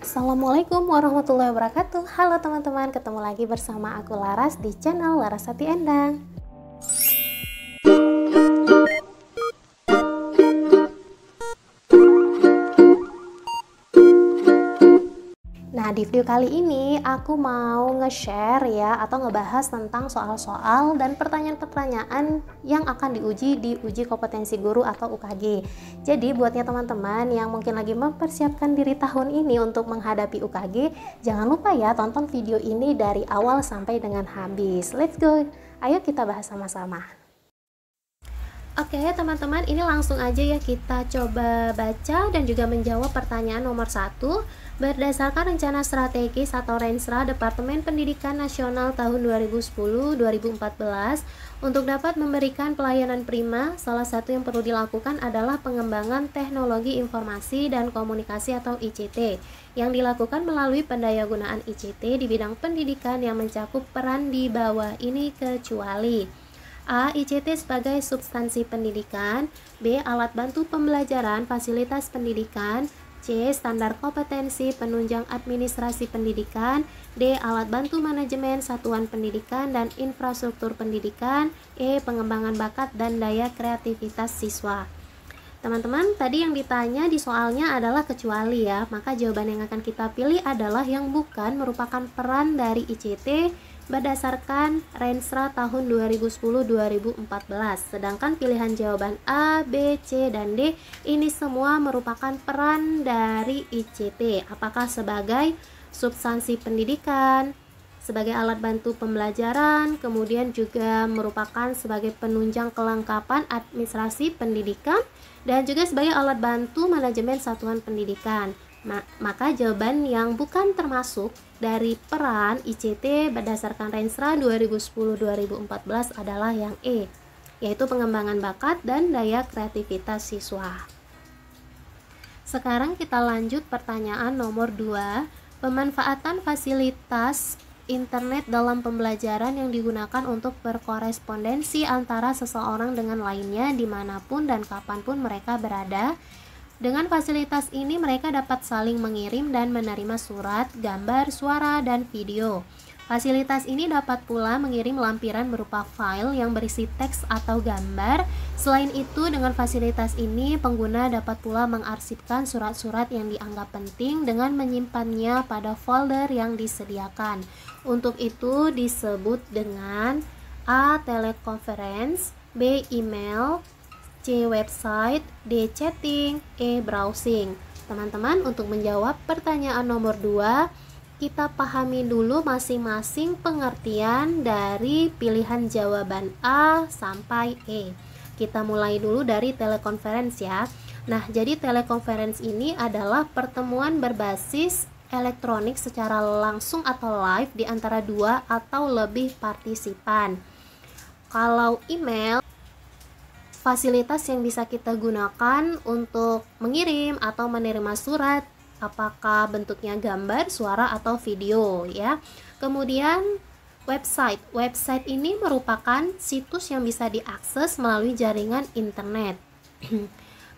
Assalamualaikum warahmatullahi wabarakatuh. Halo teman-teman, ketemu lagi bersama aku Laras di channel Larasati Endang. Nah, di video kali ini aku mau nge-share ya atau ngebahas tentang soal-soal dan pertanyaan-pertanyaan yang akan diuji di uji kompetensi guru atau UKG. Jadi buatnya teman-teman yang mungkin lagi mempersiapkan diri tahun ini untuk menghadapi UKG, jangan lupa ya tonton video ini dari awal sampai dengan habis. Let's go. Ayo kita bahas sama-sama. Oke teman-teman, ini langsung aja ya kita coba baca dan juga menjawab pertanyaan nomor 1. Berdasarkan rencana strategis atau Renstra Departemen Pendidikan Nasional tahun 2010-2014, untuk dapat memberikan pelayanan prima, salah satu yang perlu dilakukan adalah pengembangan teknologi informasi dan komunikasi atau ICT, yang dilakukan melalui pendayagunaan ICT di bidang pendidikan yang mencakup peran di bawah ini kecuali A. ICT sebagai substansi pendidikan, B. Alat bantu pembelajaran fasilitas pendidikan, C. Standar kompetensi penunjang administrasi pendidikan, D. Alat bantu manajemen satuan pendidikan dan infrastruktur pendidikan, E. Pengembangan bakat dan daya kreativitas siswa. Teman-teman, tadi yang ditanya di soalnya adalah kecuali ya, maka jawaban yang akan kita pilih adalah yang bukan merupakan peran dari ICT berdasarkan Renstra tahun 2010-2014. Sedangkan pilihan jawaban A, B, C, dan D ini semua merupakan peran dari ICT. Apakah sebagai substansi pendidikan, sebagai alat bantu pembelajaran, kemudian juga merupakan sebagai penunjang kelengkapan administrasi pendidikan, dan juga sebagai alat bantu manajemen satuan pendidikan. Maka jawaban yang bukan termasuk dari peran ICT berdasarkan Renstra 2010-2014 adalah yang E, yaitu pengembangan bakat dan daya kreativitas siswa. Sekarang kita lanjut pertanyaan nomor 2. Pemanfaatan fasilitas internet dalam pembelajaran yang digunakan untuk berkorespondensi antara seseorang dengan lainnya dimanapun dan kapanpun mereka berada. Dengan fasilitas ini mereka dapat saling mengirim dan menerima surat, gambar, suara, dan video. Fasilitas ini dapat pula mengirim lampiran berupa file yang berisi teks atau gambar. Selain itu, dengan fasilitas ini pengguna dapat pula mengarsipkan surat-surat yang dianggap penting dengan menyimpannya pada folder yang disediakan. Untuk itu disebut dengan A. Teleconference, B. Email, C. Website, D. Chatting, E. Browsing. Teman-teman, untuk menjawab pertanyaan nomor 2, kita pahami dulu masing-masing pengertian dari pilihan jawaban A sampai E. Kita mulai dulu dari telekonferensi ya. Nah, jadi telekonferensi ini adalah pertemuan berbasis elektronik secara langsung atau live di antara 2 atau lebih partisipan. Kalau email, fasilitas yang bisa kita gunakan untuk mengirim atau menerima surat, apakah bentuknya gambar, suara, atau video ya. Kemudian website ini merupakan situs yang bisa diakses melalui jaringan internet.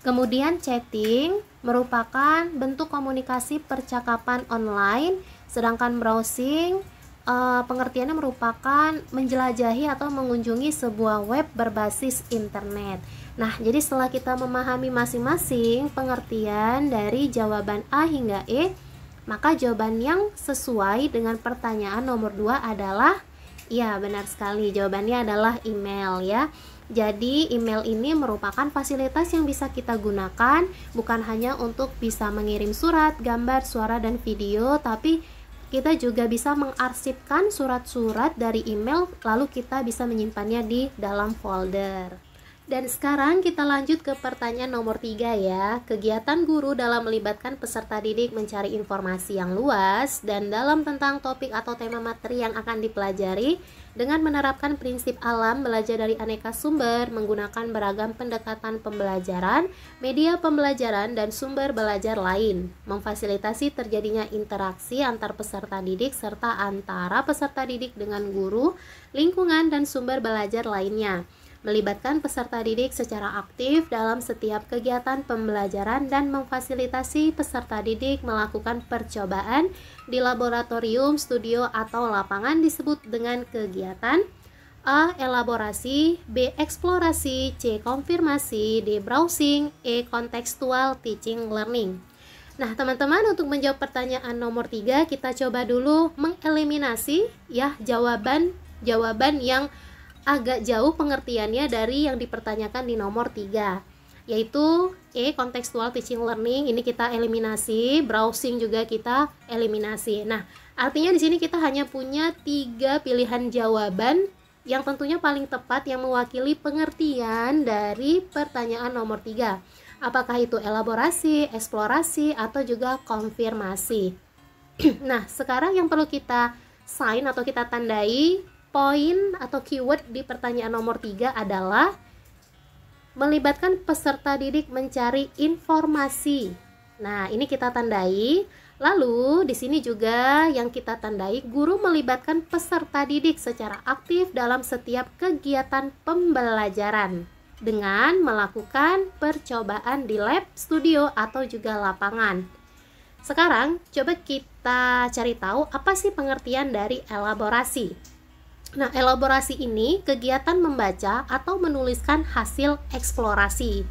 Kemudian chatting merupakan bentuk komunikasi percakapan online, sedangkan browsing pengertiannya merupakan menjelajahi atau mengunjungi sebuah web berbasis internet. Nah, jadi setelah kita memahami masing-masing pengertian dari jawaban A hingga E, maka jawaban yang sesuai dengan pertanyaan nomor 2 adalah, ya benar sekali, jawabannya adalah email ya. Jadi email ini merupakan fasilitas yang bisa kita gunakan bukan hanya untuk bisa mengirim surat, gambar, suara, dan video, tapi kita juga bisa mengarsipkan surat-surat dari email, lalu kita bisa menyimpannya di dalam folder. Dan sekarang kita lanjut ke pertanyaan nomor 3 ya. Kegiatan guru dalam melibatkan peserta didik mencari informasi yang luas dan dalam tentang topik atau tema materi yang akan dipelajari dengan menerapkan prinsip alam, belajar dari aneka sumber, menggunakan beragam pendekatan pembelajaran, media pembelajaran, dan sumber belajar lain, memfasilitasi terjadinya interaksi antar peserta didik serta antara peserta didik dengan guru, lingkungan, dan sumber belajar lainnya. melibatkan peserta didik secara aktif dalam setiap kegiatan pembelajaran dan memfasilitasi peserta didik melakukan percobaan di laboratorium, studio, atau lapangan disebut dengan kegiatan A. Elaborasi, B. Eksplorasi, C. Konfirmasi, D. Browsing, E. Contextual Teaching Learning. Nah, teman-teman, untuk menjawab pertanyaan nomor 3, kita coba dulu mengeliminasi ya jawaban yang agak jauh pengertiannya dari yang dipertanyakan di nomor 3, yaitu E. Contextual Teaching Learning. Ini kita eliminasi, browsing juga kita eliminasi. Nah, artinya di sini kita hanya punya 3 pilihan jawaban yang tentunya paling tepat yang mewakili pengertian dari pertanyaan nomor 3. Apakah itu elaborasi, eksplorasi, atau juga konfirmasi. Nah, sekarang yang perlu kita sign atau kita tandai poin atau keyword di pertanyaan nomor 3 adalah melibatkan peserta didik mencari informasi. Nah, ini kita tandai. Lalu di sini juga yang kita tandai, guru melibatkan peserta didik secara aktif dalam setiap kegiatan pembelajaran dengan melakukan percobaan di lab, studio, atau juga lapangan. Sekarang coba kita cari tahu apa sih pengertian dari elaborasi. Nah, elaborasi ini kegiatan membaca atau menuliskan hasil eksplorasi.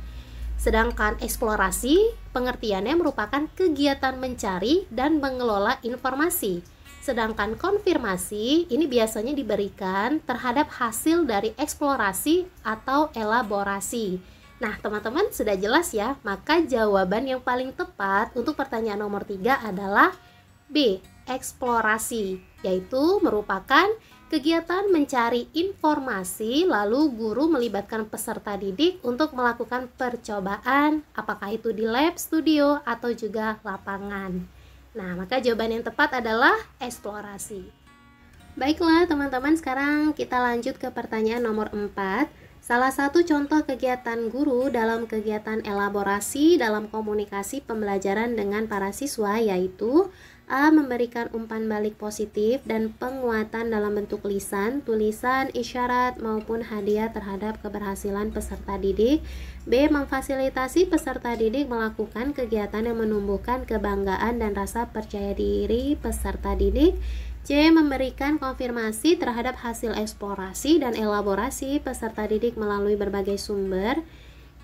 Sedangkan eksplorasi pengertiannya merupakan kegiatan mencari dan mengelola informasi. Sedangkan konfirmasi ini biasanya diberikan terhadap hasil dari eksplorasi atau elaborasi. Nah, teman-teman sudah jelas ya, maka jawaban yang paling tepat untuk pertanyaan nomor 3 adalah B, eksplorasi, yaitu merupakan kegiatan mencari informasi, lalu guru melibatkan peserta didik untuk melakukan percobaan, apakah itu di lab, studio, atau juga lapangan. Nah, maka jawaban yang tepat adalah eksplorasi. Baiklah teman-teman, sekarang kita lanjut ke pertanyaan nomor 4. Salah satu contoh kegiatan guru dalam kegiatan elaborasi dalam komunikasi pembelajaran dengan para siswa yaitu A. Memberikan umpan balik positif dan penguatan dalam bentuk lisan, tulisan, isyarat, maupun hadiah terhadap keberhasilan peserta didik. B. Memfasilitasi peserta didik melakukan kegiatan yang menumbuhkan kebanggaan dan rasa percaya diri peserta didik. C. Memberikan konfirmasi terhadap hasil eksplorasi dan elaborasi peserta didik melalui berbagai sumber.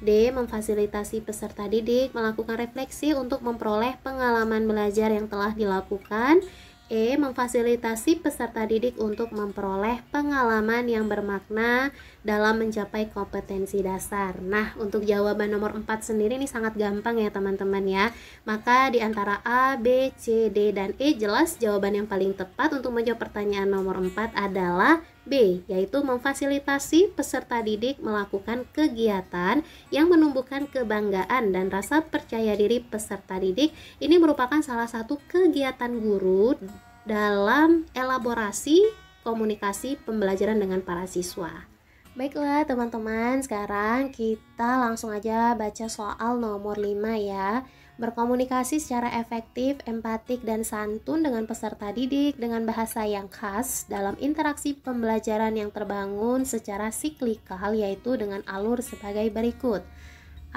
D. Memfasilitasi peserta didik melakukan refleksi untuk memperoleh pengalaman belajar yang telah dilakukan. E. Memfasilitasi peserta didik untuk memperoleh pengalaman yang bermakna dalam mencapai kompetensi dasar. Nah, untuk jawaban nomor 4 sendiri ini sangat gampang ya teman-teman ya. Maka di antara A, B, C, D, dan E jelas jawaban yang paling tepat untuk menjawab pertanyaan nomor 4 adalah B, yaitu memfasilitasi peserta didik melakukan kegiatan yang menumbuhkan kebanggaan dan rasa percaya diri peserta didik. Ini merupakan salah satu kegiatan guru dalam elaborasi komunikasi pembelajaran dengan para siswa. Baiklah teman-teman, sekarang kita langsung aja baca soal nomor 5 ya. Berkomunikasi secara efektif, empatik, dan santun dengan peserta didik dengan bahasa yang khas dalam interaksi pembelajaran yang terbangun secara siklikal, yaitu dengan alur sebagai berikut.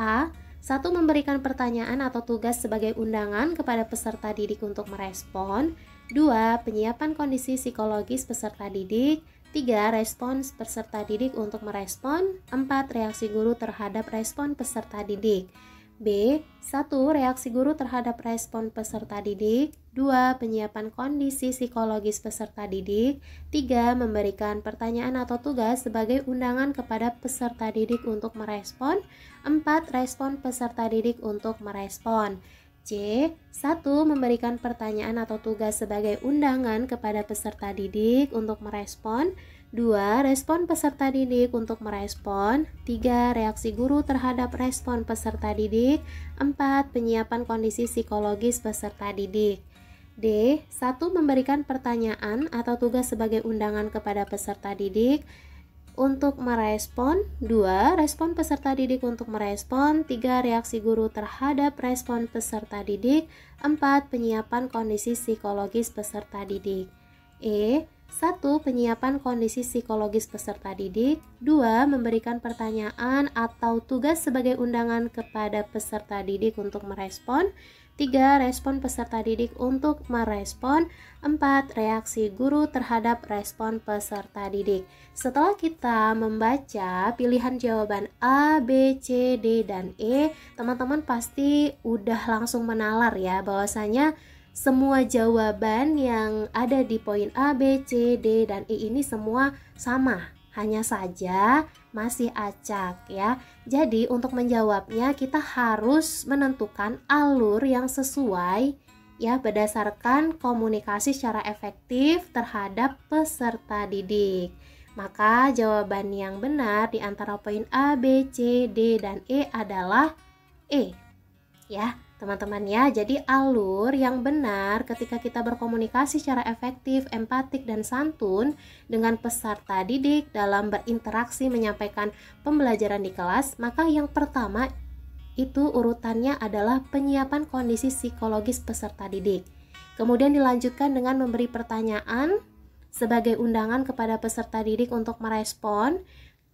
A. 1. Memberikan pertanyaan atau tugas sebagai undangan kepada peserta didik untuk merespon. 2. Penyiapan kondisi psikologis peserta didik. 3. Respons peserta didik untuk merespon. 4. Reaksi guru terhadap respon peserta didik. B. 1. Reaksi guru terhadap respon peserta didik. 2. Penyiapan kondisi psikologis peserta didik. 3. Memberikan pertanyaan atau tugas sebagai undangan kepada peserta didik untuk merespon. 4. Respon peserta didik untuk merespon. C. 1. Memberikan pertanyaan atau tugas sebagai undangan kepada peserta didik untuk merespon. 2. Respon peserta didik untuk merespon. 3. Reaksi guru terhadap respon peserta didik. 4. Penyiapan kondisi psikologis peserta didik. D. 1. Memberikan pertanyaan atau tugas sebagai undangan kepada peserta didik untuk merespon. 2. Respon peserta didik untuk merespon. 3. Reaksi guru terhadap respon peserta didik. 4. Penyiapan kondisi psikologis peserta didik. E. 1. Penyiapan kondisi psikologis peserta didik. 2. Memberikan pertanyaan atau tugas sebagai undangan kepada peserta didik untuk merespon. 3. Respon peserta didik untuk merespon. 4. Reaksi guru terhadap respon peserta didik. Setelah kita membaca pilihan jawaban A, B, C, D, dan E, teman-teman pasti udah langsung menalar ya bahwasanya semua jawaban yang ada di poin A, B, C, D, dan E ini semua sama. Hanya saja masih acak ya. Jadi untuk menjawabnya kita harus menentukan alur yang sesuai ya berdasarkan komunikasi secara efektif terhadap peserta didik. Maka jawaban yang benar di antara poin A, B, C, D, dan E adalah E. Ya, teman-teman ya. Jadi alur yang benar ketika kita berkomunikasi secara efektif, empatik, dan santun dengan peserta didik dalam berinteraksi menyampaikan pembelajaran di kelas, maka yang pertama itu urutannya adalah penyiapan kondisi psikologis peserta didik. Kemudian dilanjutkan dengan memberi pertanyaan sebagai undangan kepada peserta didik untuk merespon.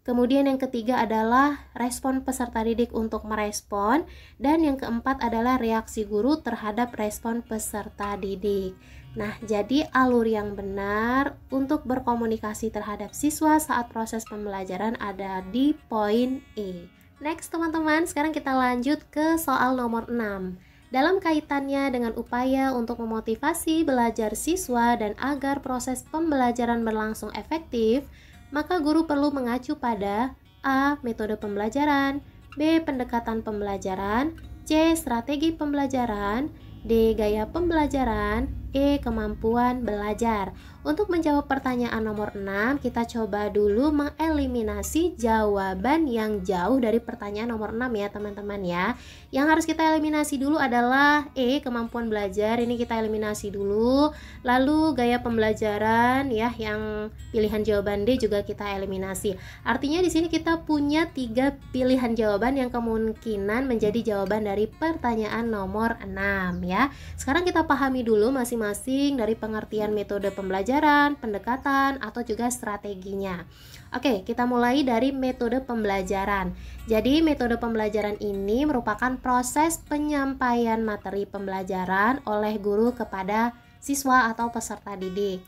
Kemudian yang ketiga adalah respon peserta didik untuk merespon. Dan yang keempat adalah reaksi guru terhadap respon peserta didik. Nah, jadi alur yang benar untuk berkomunikasi terhadap siswa saat proses pembelajaran ada di poin E. Next teman-teman, sekarang kita lanjut ke soal nomor 6. Dalam kaitannya dengan upaya untuk memotivasi belajar siswa dan agar proses pembelajaran berlangsung efektif, maka guru perlu mengacu pada A. Metode pembelajaran, B. Pendekatan pembelajaran, C. Strategi pembelajaran, D. Gaya pembelajaran, E. Kemampuan belajar. Untuk menjawab pertanyaan nomor 6, kita coba dulu mengeliminasi jawaban yang jauh dari pertanyaan nomor 6 ya teman-teman ya. Yang harus kita eliminasi dulu adalah E. Kemampuan belajar, ini kita eliminasi dulu. Lalu gaya pembelajaran ya, yang pilihan jawaban D juga kita eliminasi. Artinya di sini kita punya 3 pilihan jawaban yang kemungkinan menjadi jawaban dari pertanyaan nomor 6 ya. Sekarang kita pahami dulu masing-masing dari pengertian metode pembelajaran, pendekatan, atau juga strateginya. Oke, kita mulai dari metode pembelajaran. Jadi metode pembelajaran ini merupakan proses penyampaian materi pembelajaran oleh guru kepada siswa atau peserta didik.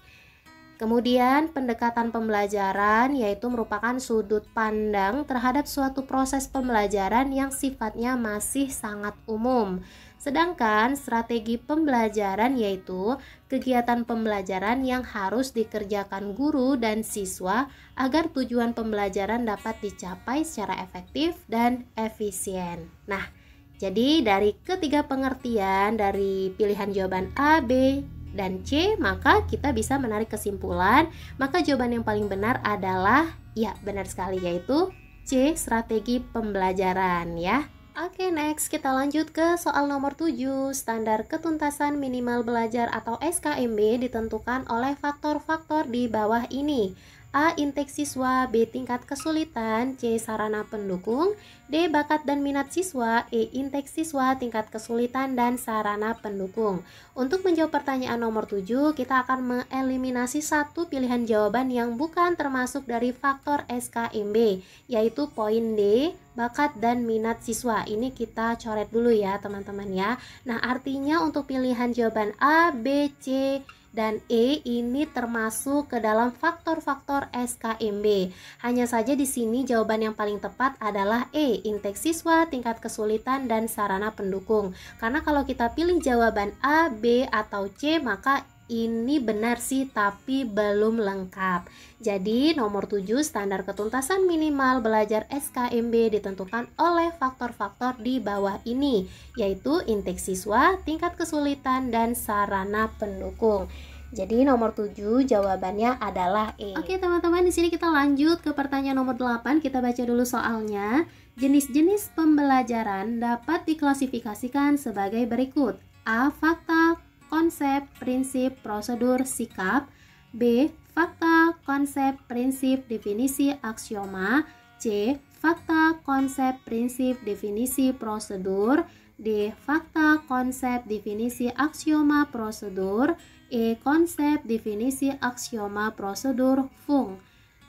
Kemudian pendekatan pembelajaran yaitu merupakan sudut pandang terhadap suatu proses pembelajaran yang sifatnya masih sangat umum. Sedangkan strategi pembelajaran yaitu kegiatan pembelajaran yang harus dikerjakan guru dan siswa agar tujuan pembelajaran dapat dicapai secara efektif dan efisien. Nah, jadi dari ketiga pengertian dari pilihan jawaban A, B, dan C, maka kita bisa menarik kesimpulan, maka jawaban yang paling benar adalah, ya benar sekali, yaitu C, strategi pembelajaran ya. Oke, next kita lanjut ke soal nomor 7. Standar ketuntasan minimal belajar atau SKMB ditentukan oleh faktor-faktor di bawah ini. A. Intake siswa, B. Tingkat kesulitan, C. Sarana pendukung, D. Bakat dan minat siswa, E. Intake siswa, tingkat kesulitan dan sarana pendukung. Untuk menjawab pertanyaan nomor 7, kita akan mengeliminasi satu pilihan jawaban yang bukan termasuk dari faktor SKMB, yaitu poin D. Bakat dan minat siswa. Ini kita coret dulu ya teman-teman ya. Nah, artinya untuk pilihan jawaban A, B, C, dan E ini termasuk ke dalam faktor-faktor SKMB. Hanya saja di sini jawaban yang paling tepat adalah E, intake siswa, tingkat kesulitan dan sarana pendukung. Karena kalau kita pilih jawaban A, B, atau C, maka ini benar sih tapi belum lengkap. Jadi nomor 7, standar ketuntasan minimal belajar SKMB ditentukan oleh faktor-faktor di bawah ini, yaitu intake siswa, tingkat kesulitan dan sarana pendukung. Jadi nomor 7 jawabannya adalah E. Oke teman-teman, di sini kita lanjut ke pertanyaan nomor 8. Kita baca dulu soalnya. Jenis-jenis pembelajaran dapat diklasifikasikan sebagai berikut. A. Fakta, konsep, prinsip, prosedur, sikap. B. Fakta, konsep, prinsip, definisi, aksioma. C. Fakta, konsep, prinsip, definisi, prosedur. D. Fakta, konsep, definisi, aksioma, prosedur. E. Konsep, definisi, aksioma, prosedur, fung.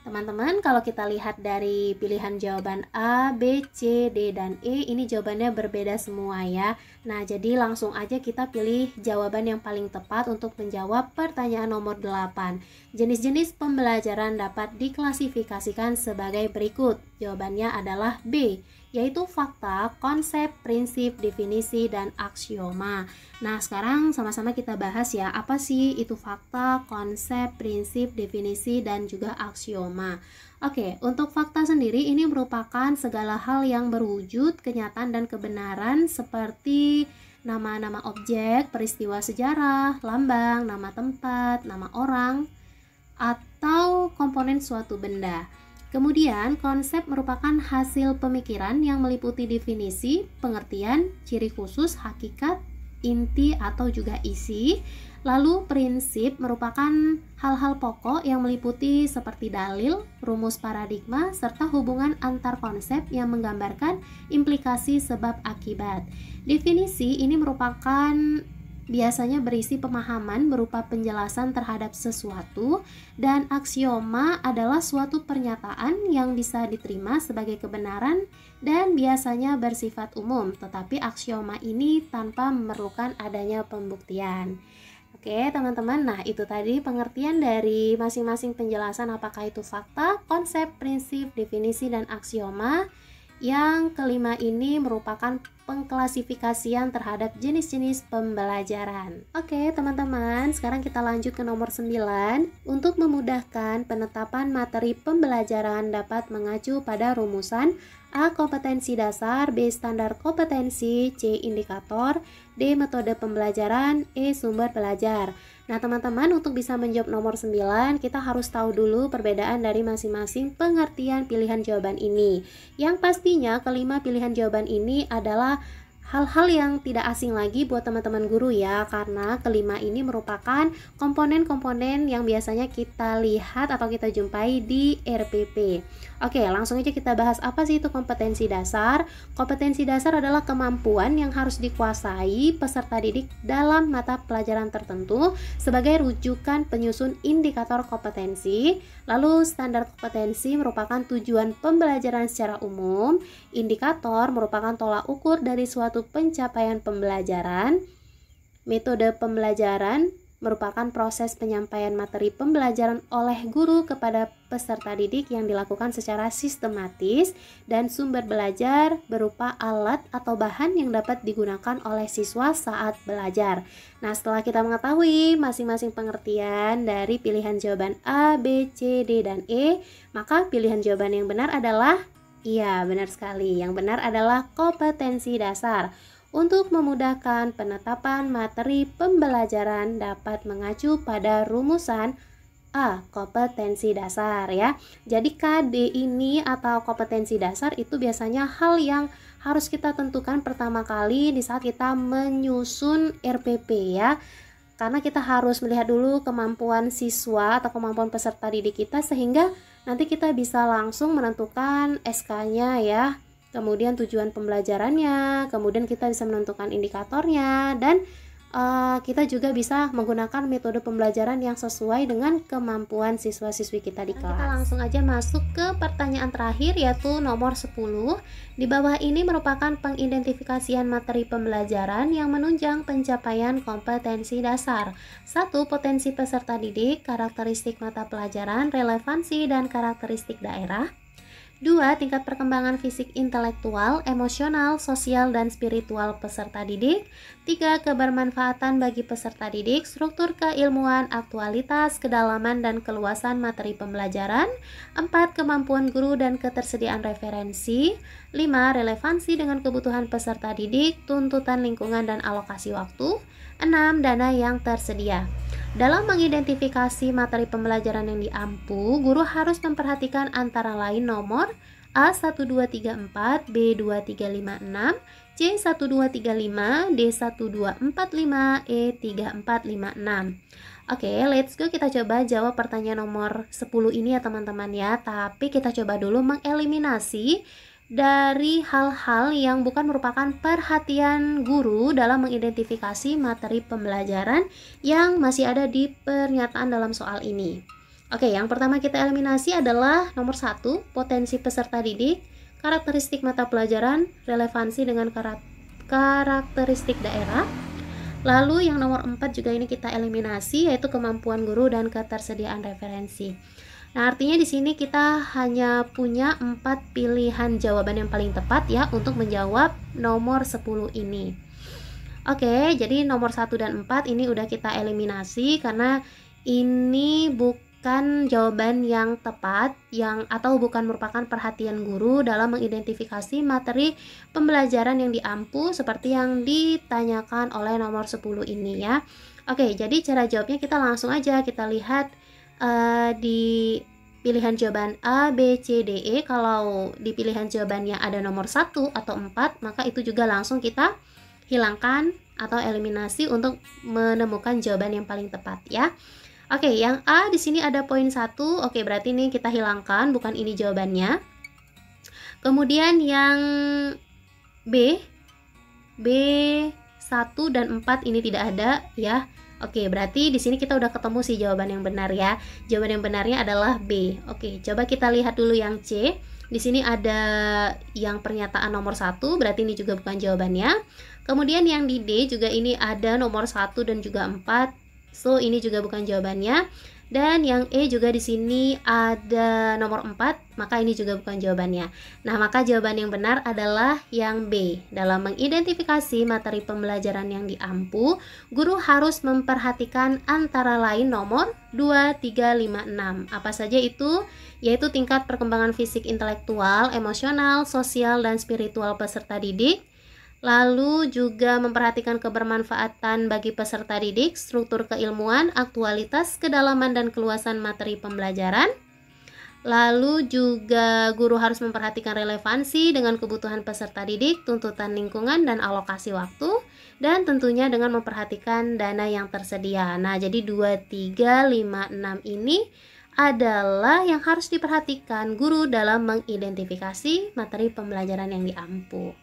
Teman-teman, kalau kita lihat dari pilihan jawaban A, B, C, D, dan E, ini jawabannya berbeda semua ya. Nah, jadi langsung aja kita pilih jawaban yang paling tepat untuk menjawab pertanyaan nomor 8. Jenis-jenis pembelajaran dapat diklasifikasikan sebagai berikut. Jawabannya adalah B, yaitu fakta, konsep, prinsip, definisi, dan aksioma. Nah, sekarang sama-sama kita bahas ya, apa sih itu fakta, konsep, prinsip, definisi, dan juga aksioma. Oke, untuk fakta sendiri ini merupakan segala hal yang berwujud, kenyataan, dan kebenaran seperti nama-nama objek, peristiwa sejarah, lambang, nama tempat, nama orang, atau komponen suatu benda. Kemudian, konsep merupakan hasil pemikiran yang meliputi definisi, pengertian, ciri khusus, hakikat, inti atau juga isi. Lalu prinsip merupakan hal-hal pokok yang meliputi seperti dalil, rumus paradigma, serta hubungan antar konsep yang menggambarkan implikasi sebab akibat. Definisi ini merupakan biasanya berisi pemahaman berupa penjelasan terhadap sesuatu, dan aksioma adalah suatu pernyataan yang bisa diterima sebagai kebenaran dan biasanya bersifat umum, tetapi aksioma ini tanpa memerlukan adanya pembuktian. Oke teman-teman, nah itu tadi pengertian dari masing-masing penjelasan apakah itu fakta, konsep, prinsip, definisi, dan aksioma. Yang kelima ini merupakan pengklasifikasian terhadap jenis-jenis pembelajaran. Oke teman-teman, sekarang kita lanjut ke nomor 9. Untuk memudahkan penetapan materi pembelajaran dapat mengacu pada rumusan A. Kompetensi dasar, B. Standar kompetensi, C. Indikator, D. Metode pembelajaran, E. Sumber belajar. Nah teman-teman, untuk bisa menjawab nomor 9, kita harus tahu dulu perbedaan dari masing-masing pengertian pilihan jawaban ini. Yang pastinya kelima pilihan jawaban ini adalah hal-hal yang tidak asing lagi buat teman-teman guru ya, karena kelima ini merupakan komponen-komponen yang biasanya kita lihat atau kita jumpai di RPP. Oke, langsung aja kita bahas apa sih itu kompetensi dasar. Kompetensi dasar adalah kemampuan yang harus dikuasai peserta didik dalam mata pelajaran tertentu sebagai rujukan penyusun indikator kompetensi. Lalu standar kompetensi merupakan tujuan pembelajaran secara umum. Indikator merupakan tolak ukur dari suatu pencapaian pembelajaran. Metode pembelajaran merupakan proses penyampaian materi pembelajaran oleh guru kepada peserta didik yang dilakukan secara sistematis, dan sumber belajar berupa alat atau bahan yang dapat digunakan oleh siswa saat belajar. Nah, setelah kita mengetahui masing-masing pengertian dari pilihan jawaban A, B, C, D, dan E, maka pilihan jawaban yang benar adalah iya, benar sekali. Yang benar adalah kompetensi dasar. Untuk memudahkan penetapan materi pembelajaran dapat mengacu pada rumusan A. Kompetensi dasar ya. Jadi KD ini atau kompetensi dasar itu biasanya hal yang harus kita tentukan pertama kali di saat kita menyusun RPP ya. Karena kita harus melihat dulu kemampuan siswa atau kemampuan peserta didik kita sehingga nanti kita bisa langsung menentukan SK-nya ya. Kemudian tujuan pembelajarannya, kemudian kita bisa menentukan indikatornya, dan kita juga bisa menggunakan metode pembelajaran yang sesuai dengan kemampuan siswa-siswi kita di kelas. Kita langsung aja masuk ke pertanyaan terakhir, yaitu nomor 10. Di bawah ini merupakan pengidentifikasian materi pembelajaran yang menunjang pencapaian kompetensi dasar. 1. Potensi peserta didik, karakteristik mata pelajaran, relevansi dan karakteristik daerah. 2. Tingkat perkembangan fisik, intelektual, emosional, sosial, dan spiritual peserta didik. 3. Kebermanfaatan bagi peserta didik, struktur keilmuan, aktualitas, kedalaman, dan keluasan materi pembelajaran. 4. Kemampuan guru dan ketersediaan referensi. 5. Relevansi dengan kebutuhan peserta didik, tuntutan lingkungan, dan alokasi waktu. 6. Dana yang tersedia. Dalam mengidentifikasi materi pembelajaran yang diampu, guru harus memperhatikan antara lain nomor A1234, B2356, C1235, D1245, E3456. Oke, let's go, kita coba jawab pertanyaan nomor 10 ini ya teman-teman ya. Tapi kita coba dulu mengeliminasi dari hal-hal yang bukan merupakan perhatian guru dalam mengidentifikasi materi pembelajaran yang masih ada di pernyataan dalam soal ini. Oke, yang pertama kita eliminasi adalah nomor 1, potensi peserta didik, karakteristik mata pelajaran, relevansi dengan karakteristik daerah. Lalu yang nomor 4 juga ini kita eliminasi, yaitu kemampuan guru dan ketersediaan referensi. Nah, artinya di sini kita hanya punya 4 pilihan jawaban yang paling tepat ya untuk menjawab nomor 10 ini. Oke, jadi nomor 1 dan 4 ini udah kita eliminasi karena ini bukan jawaban yang tepat atau bukan merupakan perhatian guru dalam mengidentifikasi materi pembelajaran yang diampu seperti yang ditanyakan oleh nomor 10 ini ya. Oke, jadi cara jawabnya kita langsung aja kita lihat di pilihan jawaban A, B, C, D, E. Kalau di pilihan jawabannya ada nomor 1 atau 4, maka itu juga langsung kita hilangkan atau eliminasi untuk menemukan jawaban yang paling tepat ya. Oke, yang A di sini ada poin 1. Oke, berarti ini kita hilangkan, bukan ini jawabannya. Kemudian yang B 1 dan 4 ini tidak ada ya. Oke, berarti di sini kita udah ketemu sih jawaban yang benar ya. Jawaban yang benarnya adalah B. Oke, coba kita lihat dulu yang C. Di sini ada yang pernyataan nomor 1, berarti ini juga bukan jawabannya. Kemudian yang di D juga ini ada nomor 1 dan juga 4. So, ini juga bukan jawabannya. Dan yang E juga di sini ada nomor 4, maka ini juga bukan jawabannya. Nah, maka jawaban yang benar adalah yang B. Dalam mengidentifikasi materi pembelajaran yang diampu, guru harus memperhatikan antara lain nomor 2, 3, 5, 6. Apa saja itu? Yaitu tingkat perkembangan fisik, intelektual, emosional, sosial, dan spiritual peserta didik. Lalu juga memperhatikan kebermanfaatan bagi peserta didik, struktur keilmuan, aktualitas, kedalaman, dan keluasan materi pembelajaran. Lalu juga guru harus memperhatikan relevansi dengan kebutuhan peserta didik, tuntutan lingkungan, dan alokasi waktu. Dan tentunya dengan memperhatikan dana yang tersedia. Nah, jadi 2, 3, 5, 6 ini adalah yang harus diperhatikan guru dalam mengidentifikasi materi pembelajaran yang diampu.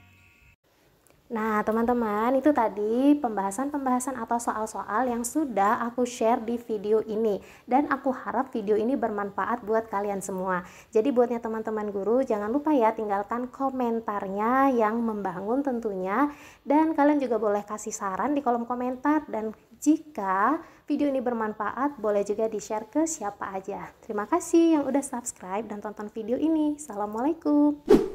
Nah, teman-teman, itu tadi pembahasan-pembahasan atau soal-soal yang sudah aku share di video ini. Dan aku harap video ini bermanfaat buat kalian semua. Jadi buatnya teman-teman guru, jangan lupa ya tinggalkan komentarnya yang membangun tentunya. Dan kalian juga boleh kasih saran di kolom komentar. Dan jika video ini bermanfaat, boleh juga di-share ke siapa aja. Terima kasih yang udah subscribe dan tonton video ini. Assalamualaikum.